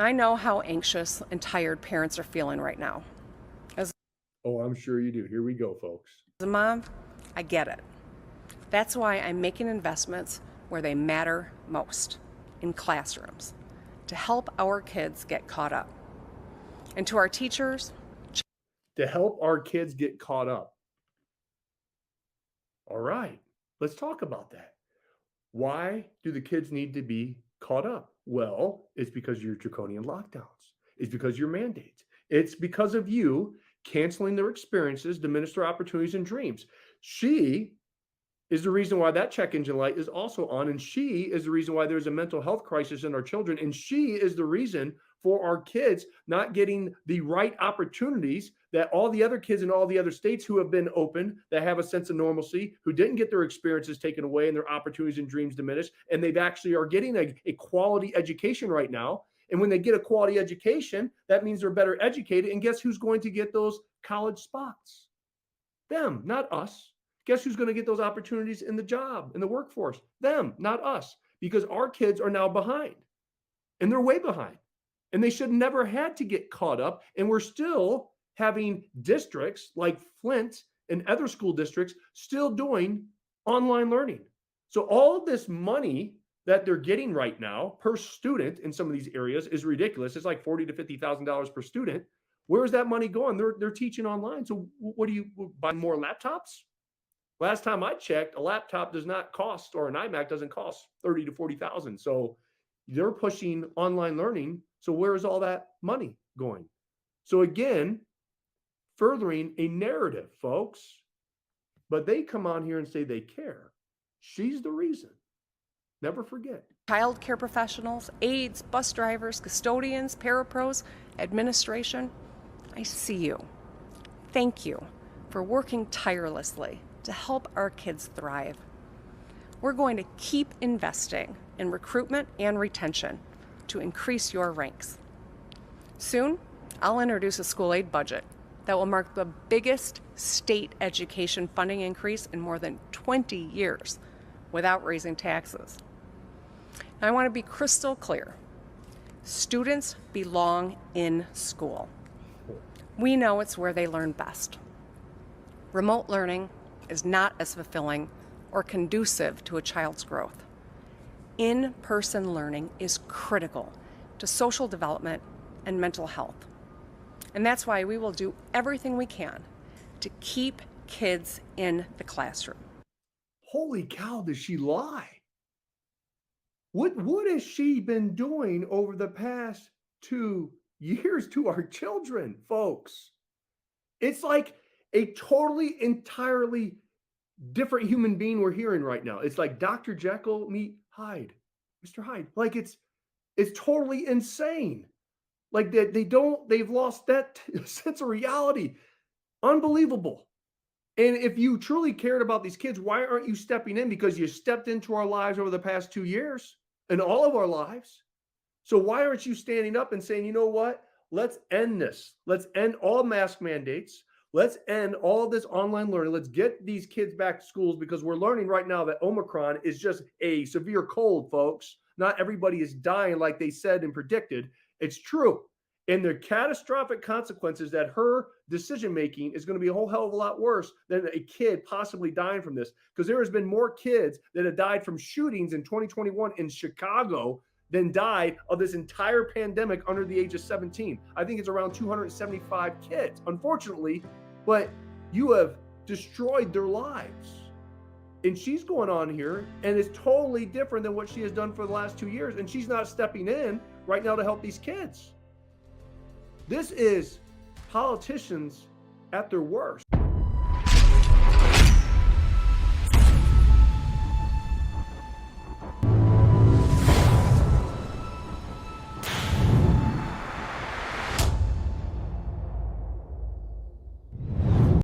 I know how anxious and tired parents are feeling right now. As Oh, I'm sure you do. Here we go, folks. a mom, I get it. That's why I'm making investments where they matter most, in classrooms, to help our kids get caught up. And to our teachers, To help our kids get caught up. All right, let's talk about that. Why do the kids need to be caught up? Well, it's because of your draconian lockdowns. It's because of your mandates. It's because of you canceling their experiences, diminish their opportunities and dreams. She is the reason why that check engine light is also on. And she is the reason why there's a mental health crisis in our children. And she is the reason for our kids not getting the right opportunities that all the other kids in all the other states who have been open, that have a sense of normalcy, who didn't get their experiences taken away and their opportunities and dreams diminished. And they've actually are getting a quality education right now. And when they get a quality education, that means they're better educated. And guess who's going to get those college spots? Them, not us. Guess who's going to get those opportunities in the job, in the workforce? Them, not us, because our kids are now behind and they're way behind and they should never had to get caught up. And we're still having districts like Flint and other school districts still doing online learning. So all of this money that they're getting right now per student in some of these areas is ridiculous. It's like $40,000 to $50,000 per student. Where is that money going? They're teaching online. So what do you buy more laptops? Last time I checked, a laptop does not cost, or an iMac doesn't cost 30 to 40,000. So they're pushing online learning. So where is all that money going? So again, furthering a narrative, folks. But they come on here and say they care. She's the reason. Never forget. child care professionals, aides, bus drivers, custodians, parapros, administration, I see you. Thank you for working tirelessly to help our kids thrive. We're going to keep investing in recruitment and retention to increase your ranks. Soon, I'll introduce a school aid budget that will mark the biggest state education funding increase in more than 20 years without raising taxes. Now, I want to be crystal clear. Students belong in school. We know it's where they learn best. Remote learning is not as fulfilling or conducive to a child's growth. In-person learning is critical to social development and mental health. And that's why we will do everything we can to keep kids in the classroom. Holy cow, does she lie? What has she been doing over the past 2 years to our children, folks? It's like a totally, entirely different human being we're hearing right now. It's like Dr. Jekyll meet Hyde, Mr. Hyde. Like it's totally insane. Like they've lost that sense of reality. Unbelievable. And if you truly cared about these kids, why aren't you stepping in? Because you stepped into our lives over the past 2 years and all of our lives. So why aren't you standing up and saying, you know what? Let's end this. Let's end all mask mandates. Let's end all of this online learning. Let's get these kids back to schools, because we're learning right now that Omicron is just a severe cold, folks. Not everybody is dying like they said and predicted. It's true. And the catastrophic consequences that her decision-making is going to be a whole hell of a lot worse than a kid possibly dying from this. Because there has been more kids that have died from shootings in 2021 in Chicago than died of this entire pandemic under the age of 17. I think it's around 275 kids, unfortunately, but you have destroyed their lives. And she's going on here and it's totally different than what she has done for the last 2 years. And she's not stepping in right now to help these kids. This is politicians at their worst.